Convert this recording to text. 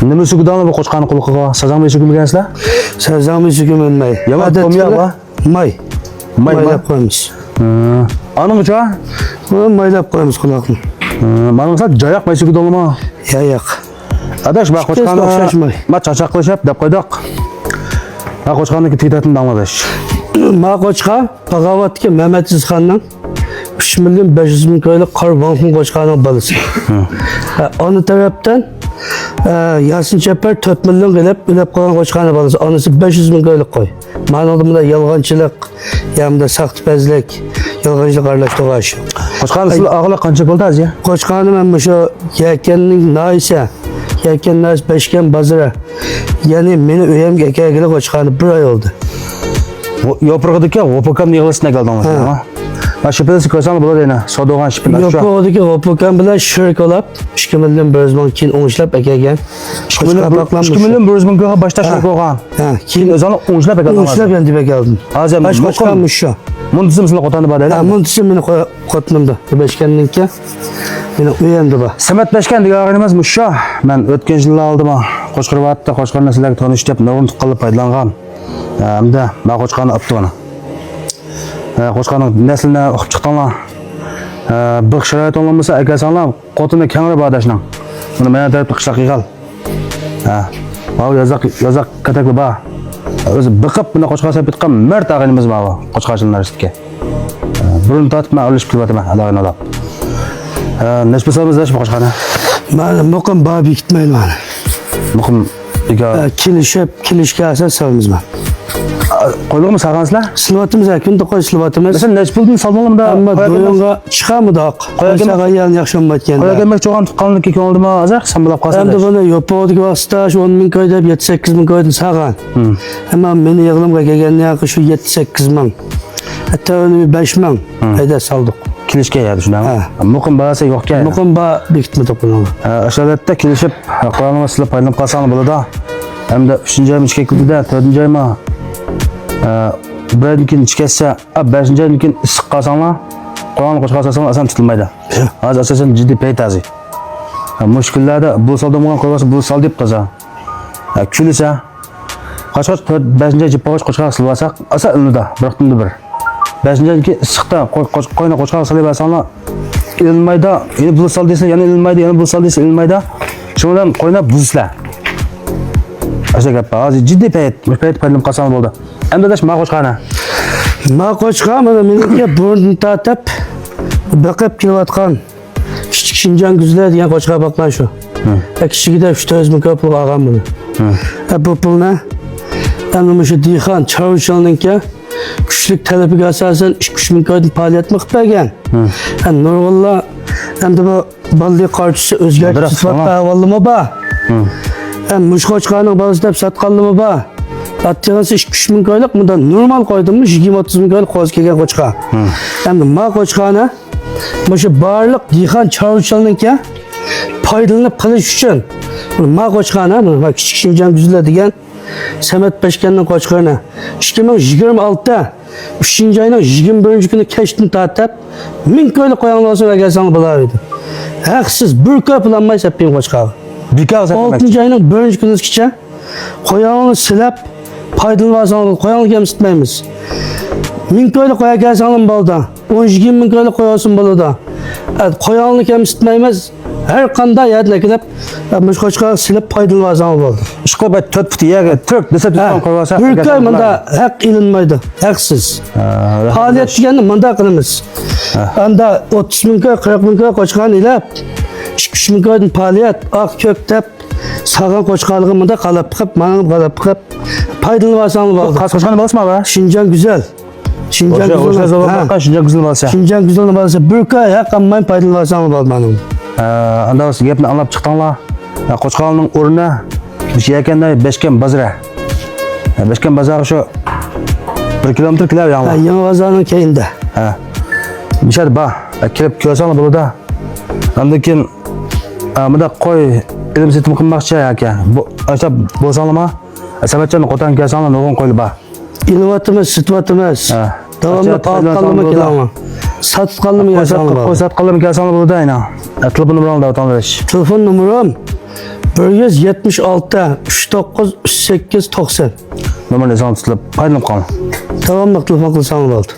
Nima sukudan bu qo'chqani qulqiga sazan mı sukilgansizlar? Sazan mı sükümünmeyi. Yaman tomya va? May. Maylab koymuş. Anın uça? Maylab koymuş kulakını. Mana mesela jayak mı sukudan mı? Yayak. Adaş bak qo'chqani ma chachaq qilishib deb qo'ydik. Ha qo'chqani tetatin damladash. Ma qo'chqa Bag'avatga Mehmet Izxondan 3 milyon 500 bin koylik Qarbanqın qo'chqaning balasi. Onu tarafdan Yasin Çeper 4 milyon qilib o'lib qolgan qo'chqaning balasi. Onisi 500 bin koylik qo'y. Mana bunda yolg'onchilik, hamda saxtpazlik, yolg'onchilik aralashtirgan shu. Qo'chqani siz og'la qancha bo'ldi aziya? Qo'chqani men shu yakanning noisa, yakan nos Beshkan bozori. Ya'ni meni uyimga kelgili qo'chqani 1 oy oldu. Yoprog'idagi Vopokam yig'ilishine geldiniz ha? Ben şüphesiz koysam burada yine. Soğuğan şüphesiz. Yoprog'idagi Vopokam bilan shirk olib 2 milyon 100 bin keyin o'nglab akagan. 2 milyon 100 bin ko'ha boshda shirk olgan. Keyin o'zini o'nglab akagan. O'nglab endi keldim. Hozir qo'chqan shu. Mundisi sizlar qotani bor edi. Mundisi meni qotnimda. Beshkanniki. Meni uyimda bor. Samat Beshkan degan emas musho. Men o'tgan yillar oldim. Qo'chqirvatda qo'chqarni sizlarga tanishtirib, nurun qilib foydalangan. Hamda men qo'chqarni olib turgan. Qo'chqarning naslini o'qib chiqqanlar. Bir sharoit olmasa akasanlar qotini kangri badashning. Buni men tarafda qishloq yig'al. Va yozaq katakli ba. O'zi biqib buni qo'chqa sapit qilgan mard ag'inimiz bor qo'chqachilar istga. Burun tatib men olishib kelyapman Allohning olib. Nashbisamizda shu qo'chqani. Mana muqim babi gitmaydi mana. Muqim kelishga asas solmizman. Qo'ylig'imi saqlansizlar? Silvatimiz kunda qo'y silvatimiz. Masalan, nechpulni salmonimda ammo do'yonga chiqamidoq. Qo'ysagan yana yaxshilanmayotgan. Qo'yagelmak cho'g'an tuqqanlikka ko'ngildimi hozir? Sen bilib qolsan. Endi buni yo'qodiga vosita 10 ming koy deb 7-8 ming koydan saqlan. Ammo meni yig'limga kelganda yoqi shu 7-8 ming. Hatta 5 ming hayda soldik. Kelishga yadi shundami? Muqim bo'lsa yo'qka. Muqim ba bekitmadi buni. O'shalarda kelishib, Qur'onni sizlar paylanib qolsangiz bo'ladi. Hamda 3-oymi chekildi-da, 4-oymi birinkin chiqsa, 5-oymikin issiq qolsanglar, Qur'onni qo'shqa solsanglar asan tutilmaydi. Hozir asosan jiddiy paytazi. Mushkullarda bu soldimgan qo'ysa bu sol deb qaza. Kulisa qo'shqa 5-oy jipoch qo'shqa silvasak, asa unida biroqtindi bir. 5-oyki issiqda qo'yni qo'shqa solib olsanglar, ilmaydi. Endi bu sol desa, yana ilmaydi, yana bu sol desa ilmaydi. Shundan qo'yni buzsizlar. Aşağı gap. Hozir jiddiy payt paylanib qolsam bo'ldi. Endi dash ma qo'chqani. Ma qo'chqa mana menga burun tatib biqib kelayotgan kichik Shinjon guzlar degan qo'chqa baqlan shu. Kichigida 300 ming ko'p pul olgan buni. Bu pulni endi shu Dixon Chorvichalninki kuchlik talabiga asosan 2-3 ming ko'dan faoliyatni qilib bergan. Nurg'ullo endi bu balli qarshisi o'zgartirish sifatida avvallama bor. Mush qo'chqaning balasi deb sotganlimi bor. Attig'ansi 2-3 ming koylik bundan normal qo'ydimmi 20-30 ming koylik qo'z kelgan qo'chqa. Endi ma qo'chqani shu barliq Dixon Chorvichalninki foydalanib qilish uchun ma qo'chqani mana kichik Shinjon guzlar degan Samat Beshkanning qo'chqani 2026da 3-oyning 21-kuni kechdan tortib 1000 koylik qo'yanglar agarsan bo'lar edi. Haqsiz bir ko'p bilanmay saping qo'chqa. 6-oyning 1-kunigacha qo'yangni silab foydalansangiz qo'yangni ham sitmaymiz. 1000 koylik qo'yagansangiz bo'ldi. 10-20 ming koylik qo'yasin bo'ladi. Qo'yangni ham sitmaymiz. Her qanday yadlakilib mush qo'chqa silab foydalansangiz bo'ldi. Ishqoba 4 fut yaga turk desa tutgan qo'ysa. Bir koy bunda haq ilinmaydi. Haqsiz. Faoliyat deganda bunda qilamiz. Anda 30 ming koy 40 ming koy qo'chqani ilab 2-3 ming koydan faoliyat oq ko'k deb sağan qo'chqaligimda qalab qilib, mana qalab qilib foydalansangiz bo'ldi. Qo'chqani bo'lasmi ba? Shinjon güzel. Shinjon güzel. Shinjon güzel bo'lsa. Shinjon güzel bo'lsa bir koy haqqamman foydalansangiz bo'ldi mana. Anda siz gapni anlab chiqdinglar. Qo'chqaning o'rni yakanda Beshkan bozori. Beshkan bozori shu 1 kilometr keladi yani. Yangi bozorning keyinda. Mishar ba, kelib ko'rsangiz bo'ladi. Undan keyin bunda qo'y ilm setim qilmoqchi aka. Bu acha bo'lsanlarmi? Sabatchani qo'tan kelsanglar nurg'un qo'yli ba. İlvatimiz, sütvatimiz. Davamlı palqanlımı kelama. Satqanlımı gelsanlar. Qo'y satqanlımı kelsanlar bo'ladi aynan. Telefon numarini da o'tan berish. Telefon numaram 176 39 38 90. Nömrünü sana tutup paylanıp kalın. Tamam, telefon qilsam bo'ldi.